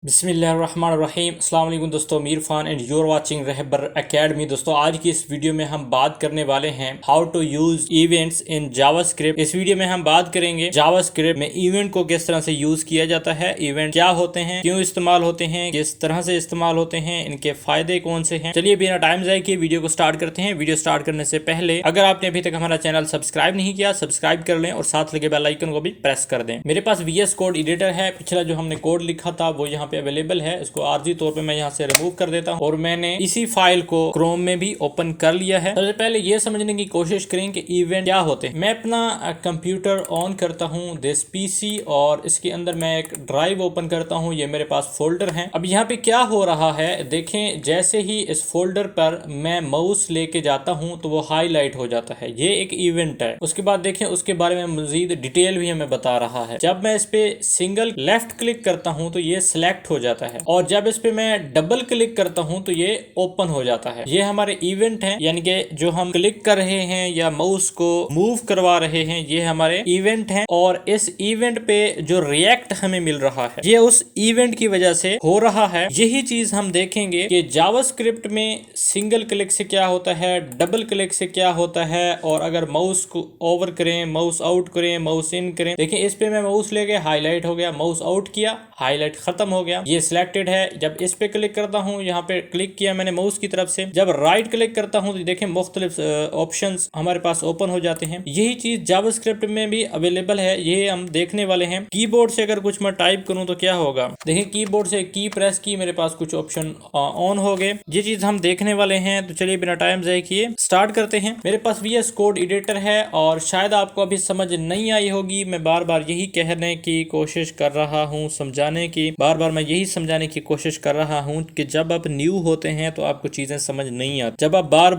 बिस्मिल्लाहिर्रहमानिर्रहीम। अस्सलाम वालेकुम दोस्तों, Mir Khan and you're watching Rahbar Academy. दोस्तों आज की इस वीडियो में हम बात करने वाले हैं how to use events in JavaScript. इस वीडियो में हम बात करेंगे जावास्क्रिप्ट में इवेंट को किस तरह से यूज किया जाता है, इवेंट क्या होते हैं, क्यों इस्तेमाल होते हैं, किस तरह से इस्तेमाल होते हैं, इनके फायदे कौन से हैं। चलिए बिना टाइम जाए किए वीडियो को स्टार्ट करते हैं। वीडियो स्टार्ट करने से पहले अगर आपने अभी तक हमारा चैनल सब्सक्राइब नहीं किया, सब्सक्राइब कर लें और साथ लगे बेल आइकन को भी प्रेस कर दें। मेरे पास VS कोड एडिटर है। पिछला जो हमने कोड लिखा था वो यहाँ पे अवेलेबल है। इसको आर्जी तौर पे मैं यहाँ से रिमूव कर देता हूँ और मैंने इसी फाइल को क्रोम में भी ओपन कर लिया है। सबसे पहले ये समझने की कोशिश करें कि इवेंट क्या होते हैं। मैं अपना कंप्यूटर ऑन करता हूँ दिस पीसी और इसके अंदर मैं एक ड्राइव ओपन करता हूँ। ये मेरे पास फोल्डर है। अब यहाँ पे क्या हो रहा है देखें, जैसे ही इस फोल्डर पर मैं माउस लेके जाता हूँ तो वो हाईलाइट हो जाता है। ये एक इवेंट है। उसके बाद देखें उसके बारे में मजीद डिटेल भी हमें बता रहा है। जब मैं इस पे सिंगल लेफ्ट क्लिक करता हूँ तो ये सिलेक्ट हो जाता है और जब इस पे मैं डबल क्लिक करता हूं तो ये ओपन हो जाता है। ये हमारे इवेंट हैं, यानी कि जो हम क्लिक कर रहे हैं या माउस को मूव करवा रहे हैं ये हमारे इवेंट हैं। और इस इवेंट पे जो रिएक्ट हमें मिल रहा है ये उस इवेंट की वजह से हो रहा है। यही चीज हम देखेंगे कि जावास्क्रिप्ट में सिंगल क्लिक से क्या होता है, डबल क्लिक से क्या होता है, और अगर माउस को ओवर करें, माउस आउट करें, माउस इन करें। देखिए इस पे मैं माउस लेके हाईलाइट हो गया, माउस आउट किया हाईलाइट खत्म हो गया, ये सिलेक्टेड है। जब इस पे क्लिक करता हूँ, यहाँ पे क्लिक किया मैंने माउस की तरफ से, जब राइट क्लिक करता हूँ तो देखें मुख्तलिफ ऑप्शंस हमारे पास ओपन हो जाते हैं। यही चीज जावास्क्रिप्ट में भी अवेलेबल है, ये हम देखने वाले हैं। कीबोर्ड से अगर कुछ मैं टाइप करूँ तो क्या होगा, देखिए कीबोर्ड से की प्रेस की, मेरे पास कुछ ऑप्शन ऑन हो गए। ये चीज हम देखने वाले हैं। तो चलिए बिना टाइम जाए किए स्टार्ट करते हैं। मेरे पास VS कोड एडिटर है और शायद आपको अभी समझ नहीं आई होगी। मैं बार बार यही कहने की कोशिश कर रहा हूँ, समझाने की, बार बार मैं यही समझाने की कोशिश कर रहा हूं कि जब आप न्यू होते हैं तो आपको चीजें समझ नहीं आती। जब आप बार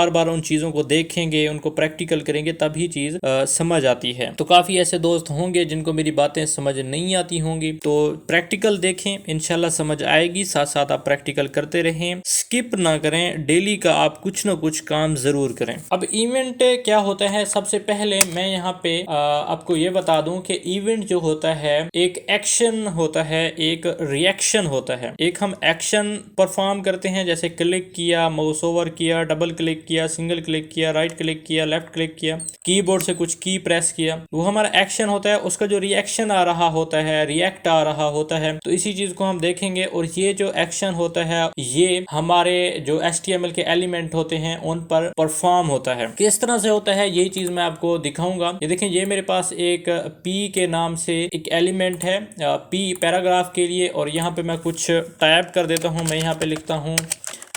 बार उन चीजों को देखेंगे, उनको प्रैक्टिकल करेंगे, तभी चीज समझ आती है। तो काफी ऐसे दोस्त होंगे जिनको मेरी बातें समझ नहीं आती होंगी, तो प्रैक्टिकल देखें, इंशाल्लाह समझ आएगी। साथ साथ आप प्रैक्टिकल करते रहें, स्किप ना करें। डेली का आप कुछ ना कुछ काम जरूर करें। अब इवेंट क्या होता है, सबसे पहले मैं यहाँ पे आपको ये बता दूं कि इवेंट जो होता है एक एक्शन होता है, एक रिएक्शन होता है। एक हम एक्शन परफॉर्म करते हैं, जैसे क्लिक किया, माउस ओवर किया, डबल क्लिक किया, सिंगल क्लिक किया, राइट क्लिक किया, लेफ्ट क्लिक किया, कीबोर्ड से कुछ की प्रेस किया, वो हमारा एक्शन होता है। उसका जो रिएक्शन आ रहा होता है, रिएक्ट आ रहा होता है, तो इसी चीज को हम देखेंगे। और ये जो एक्शन होता है ये हमारे जो HTML के एलिमेंट होते हैं उन पर परफॉर्म होता है। किस तरह से होता है यही चीज मैं आपको दिखाऊंगा। ये देखें, ये मेरे पास एक P के नाम से एक एलिमेंट है, P पैराग्राफ के लिए, और यहाँ पे मैं कुछ टाइप कर देता हूँ। मैं यहाँ पे लिखता हूँ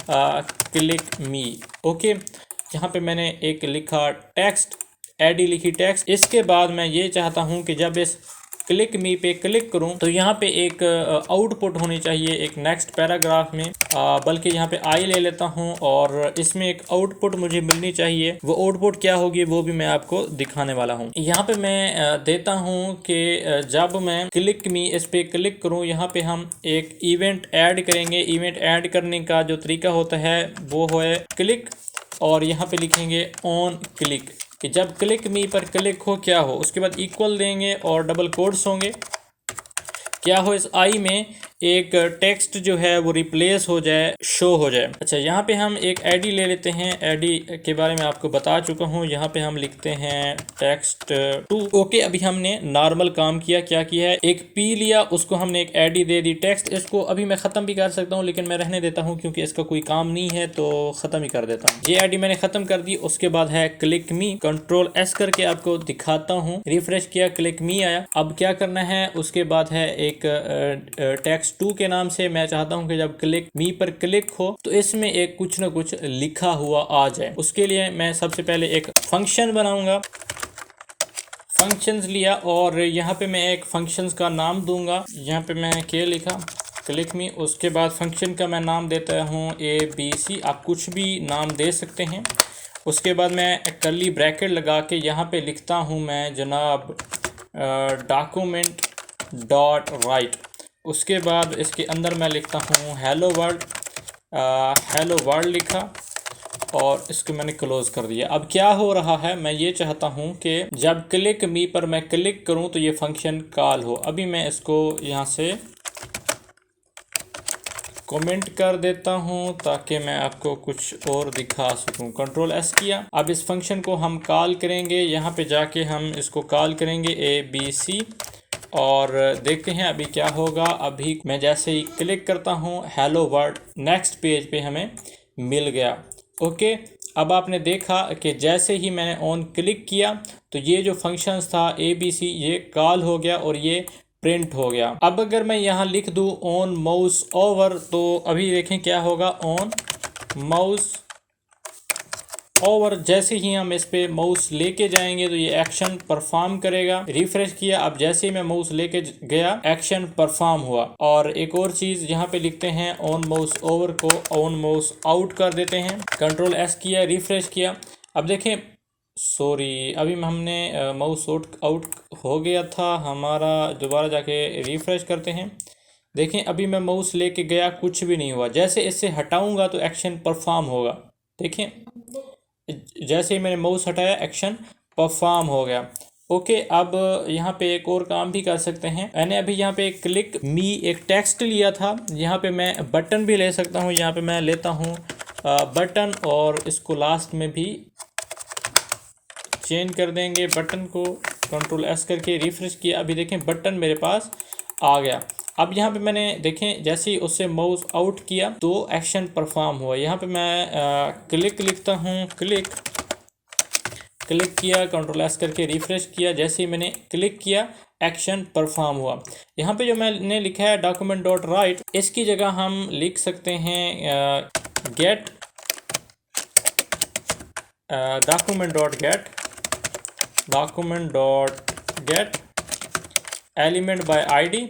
क्लिक मी। ओके, यहाँ पे मैंने एक लिखा टेक्स्ट, एडी लिखी टेक्स्ट। इसके बाद मैं ये चाहता हूँ कि जब इस क्लिक मी पे क्लिक करूं तो यहाँ पे एक आउटपुट होनी चाहिए एक नेक्स्ट पैराग्राफ में, बल्कि यहाँ पे आई ले लेता हूँ और इसमें एक आउटपुट मुझे मिलनी चाहिए। वो आउटपुट क्या होगी वो भी मैं आपको दिखाने वाला हूँ। यहाँ पे मैं देता हूँ कि जब मैं क्लिक मी इस पे क्लिक करूँ, यहाँ पे हम एक इवेंट ऐड करेंगे। इवेंट ऐड करने का जो तरीका होता है वो है क्लिक, और यहाँ पे लिखेंगे ऑन क्लिक कि जब क्लिक मी पर क्लिक हो क्या हो। उसके बाद इक्वल देंगे और डबल कोट्स होंगे, क्या हो इस आई में एक टेक्स्ट जो है वो रिप्लेस हो जाए, शो हो जाए। अच्छा, यहाँ पे हम एक एडी ले लेते हैं। एडी के बारे में आपको बता चुका हूँ। यहाँ पे हम लिखते हैं टेक्स्ट 2। ओके, अभी हमने नॉर्मल काम किया। क्या किया है, एक पी लिया, उसको हमने एक एडी दे दी टेक्स्ट। इसको अभी मैं खत्म भी कर सकता हूँ लेकिन मैं रहने देता हूँ क्योंकि इसका कोई काम नहीं है, तो खत्म ही कर देता हूँ। ये एडी मैंने खत्म कर दी। उसके बाद है क्लिक मी, कंट्रोल S करके आपको दिखाता हूँ। रिफ्रेश किया, क्लिक मी आया। अब क्या करना है, उसके बाद है एक टेक्स्ट 2 के नाम से। मैं चाहता हूं कि जब क्लिक मी पर क्लिक हो तो इसमें एक कुछ ना कुछ लिखा हुआ आ जाए। उसके लिए मैं सबसे पहले एक फंक्शन बनाऊंगा। फंक्शंस लिया और यहाँ पे मैं एक फंक्शंस का नाम दूंगा। यहाँ पे मैं क्या लिखा, क्लिक मी। उसके बाद फंक्शन का मैं नाम देता हूँ ABC। आप कुछ भी नाम दे सकते हैं। उसके बाद मैं कर्ली ब्रैकेट लगा के यहाँ पे लिखता हूँ मैं जनाब डॉक्यूमेंट डॉट राइट। उसके बाद इसके अंदर मैं लिखता हूँ हेलो वर्ल्ड। हेलो वर्ल्ड लिखा और इसको मैंने क्लोज कर दिया। अब क्या हो रहा है, मैं ये चाहता हूँ कि जब क्लिक मी पर मैं क्लिक करूँ तो ये फंक्शन कॉल हो। अभी मैं इसको यहाँ से कमेंट कर देता हूं ताकि मैं आपको कुछ और दिखा सकूं। कंट्रोल एस किया। अब इस फंक्शन को हम कॉल करेंगे, यहाँ पे जाके हम इसको कॉल करेंगे ABC और देखते हैं अभी क्या होगा। अभी मैं जैसे ही क्लिक करता हूँ हेलो वर्ल्ड नेक्स्ट पेज पे हमें मिल गया। ओके, अब आपने देखा कि जैसे ही मैंने ऑन क्लिक किया तो ये जो फंक्शंस था ABC ये कॉल हो गया और ये प्रिंट हो गया। अब अगर मैं यहाँ लिख दूँ ऑन माउस ओवर तो अभी देखें क्या होगा। ऑन माउस ओवर जैसे ही हम इस पे माउस लेके जाएंगे तो ये एक्शन परफॉर्म करेगा। रिफ्रेश किया, अब जैसे ही मैं माउस लेके गया एक्शन परफॉर्म हुआ। और एक और चीज यहाँ पे लिखते हैं ऑन माउस ओवर को ऑन माउस आउट कर देते हैं। कंट्रोल एस किया, रिफ्रेश किया। अब देखें सॉरी अभी हमने माउस आउट हो गया था हमारा। दोबारा जाके रिफ्रेश करते हैं। देखें अभी मैं माउस लेके गया कुछ भी नहीं हुआ। जैसे इससे हटाऊंगा तो एक्शन परफॉर्म होगा। देखें जैसे ही मैंने माउस हटाया एक्शन परफॉर्म हो गया। ओके, अब यहाँ पे एक और काम भी कर सकते हैं। मैंने अभी यहाँ पे क्लिक मी एक टेक्स्ट लिया था, यहाँ पे मैं बटन भी ले सकता हूँ। यहाँ पे मैं लेता हूँ बटन और इसको लास्ट में भी चेंज कर देंगे बटन को। कंट्रोल एस करके रिफ्रेश किया, अभी देखें बटन मेरे पास आ गया। अब यहाँ पे मैंने देखें जैसे ही उससे माउस आउट किया तो एक्शन परफॉर्म हुआ। यहाँ पे मैं क्लिक लिखता हूँ, क्लिक किया, कंट्रोल एस करके रिफ्रेश किया। जैसे ही मैंने क्लिक किया एक्शन परफॉर्म हुआ। यहाँ पे जो मैंने लिखा है डॉक्यूमेंट डॉट राइट, इसकी जगह हम लिख सकते हैं gate document dot gate element by ID।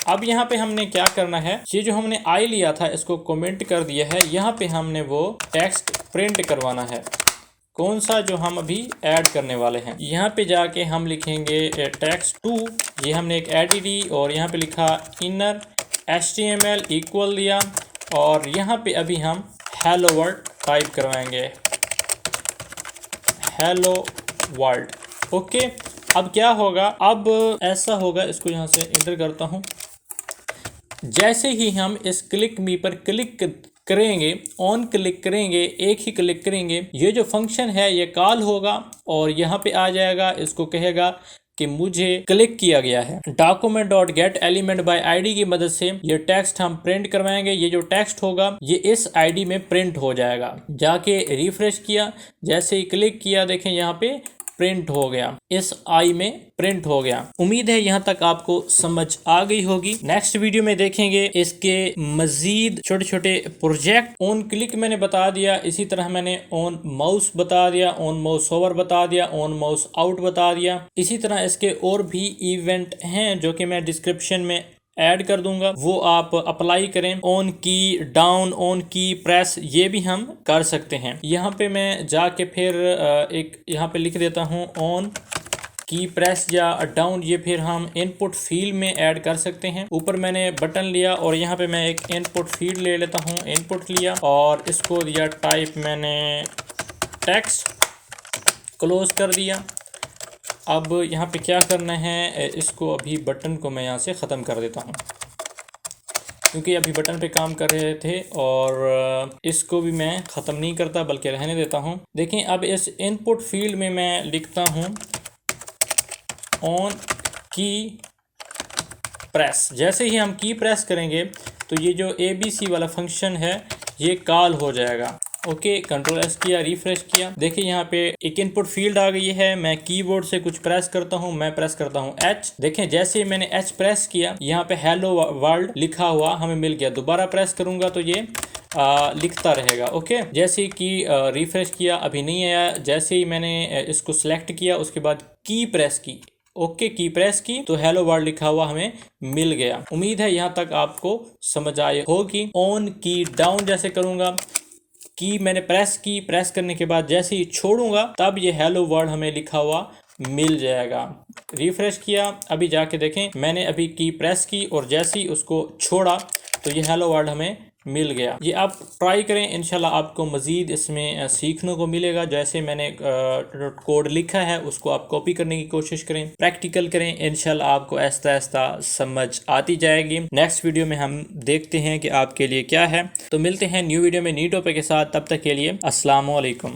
अब यहाँ पे हमने क्या करना है, ये जो हमने आई लिया था इसको कमेंट कर दिया है। यहाँ पे हमने वो टेक्स्ट प्रिंट करवाना है, कौन सा जो हम अभी ऐड करने वाले हैं। यहाँ पे जाके हम लिखेंगे टेक्स्ट 2, ये हमने एक ऐड दी और यहाँ पे लिखा इनर HTML इक्वल दिया और यहाँ पे अभी हम हेलो वर्ल्ड टाइप करवाएंगे, हेलो वर्ल्ड। ओके, अब क्या होगा, अब ऐसा होगा, इसको यहाँ से इंटर करता हूँ। जैसे ही हम इस क्लिक मी पर क्लिक करेंगे, ऑन क्लिक करेंगे, एक ही क्लिक करेंगे, ये जो फंक्शन है ये कॉल होगा और यहाँ पे आ जाएगा। इसको कहेगा कि मुझे क्लिक किया गया है। Document dot gate element by ID की मदद से ये टेक्स्ट हम प्रिंट करवाएंगे। ये जो टेक्स्ट होगा ये इस ID में प्रिंट हो जाएगा। जाके रिफ्रेश किया, जैसे ही क्लिक किया देखें यहाँ पे प्रिंट हो गया, इस आई में प्रिंट हो गया। उम्मीद है यहाँ तक आपको समझ आ गई होगी। नेक्स्ट वीडियो में देखेंगे इसके मजीद छोटे छोटे प्रोजेक्ट। ऑन क्लिक मैंने बता दिया, इसी तरह मैंने ऑन माउस बता दिया, ऑन माउस ओवर बता दिया, ऑन माउस आउट बता दिया। इसी तरह इसके और भी इवेंट हैं जो कि मैं डिस्क्रिप्शन में ऐड कर दूंगा, वो आप अप्लाई करें। ऑन की, डाउन, ऑन की, प्रेस, ये भी हम कर सकते हैं। यहाँ पे मैं जाके फिर एक यहाँ पे लिख देता हूँ ऑन की प्रेस या डाउन, ये फिर हम इनपुट फील्ड में ऐड कर सकते हैं। ऊपर मैंने बटन लिया और यहाँ पे मैं एक इनपुट फील्ड ले लेता हूँ, इनपुट लिया और इसको दिया टाइप मैंने टेक्स्ट, क्लोज कर दिया। अब यहाँ पे क्या करना है, इसको अभी बटन को मैं यहाँ से ख़त्म कर देता हूँ क्योंकि अभी बटन पे काम कर रहे थे और इसको भी मैं ख़त्म नहीं करता बल्कि रहने देता हूँ। देखें अब इस इनपुट फील्ड में मैं लिखता हूँ ऑन की प्रेस। जैसे ही हम की प्रेस करेंगे तो ये जो ABC वाला फंक्शन है ये कॉल हो जाएगा। ओके, कंट्रोल एस किया, रिफ्रेश किया। देखिए यहाँ पे एक इनपुट फील्ड आ गई है। मैं कीबोर्ड से कुछ प्रेस करता हूँ, मैं प्रेस करता हूँ H। देखें जैसे ही मैंने H प्रेस किया यहाँ पे हेलो वर्ल्ड लिखा हुआ हमें मिल गया। दोबारा प्रेस करूंगा तो ये लिखता रहेगा। ओके, जैसे कि रिफ्रेश किया अभी नहीं आया। जैसे ही मैंने इसको सिलेक्ट किया उसके बाद की प्रेस की, ओके की प्रेस की तो हेलो वर्ल्ड लिखा हुआ हमें मिल गया। उम्मीद है यहाँ तक आपको समझ आई होगी। ऑन की डाउन जैसे करूंगा, की मैंने प्रेस की, प्रेस करने के बाद जैसे ही छोड़ूंगा तब ये हेलो वर्ल्ड हमें लिखा हुआ मिल जाएगा। रिफ्रेश किया, अभी जाके देखें मैंने अभी की प्रेस की और जैसे ही उसको छोड़ा तो ये हेलो वर्ल्ड हमें मिल गया। ये आप ट्राई करें, इंशाल्लाह आपको मज़ीद इसमें सीखने को मिलेगा। जैसे मैंने कोड लिखा है उसको आप कॉपी करने की कोशिश करें, प्रैक्टिकल करें, इंशाल्लाह आपको आहिस्ता आहिस्ता समझ आती जाएगी। नेक्स्ट वीडियो में हम देखते हैं कि आपके लिए क्या है। तो मिलते हैं न्यू वीडियो में न्यू टॉपिक के साथ, तब तक के लिए अस्सलाम वालेकुम।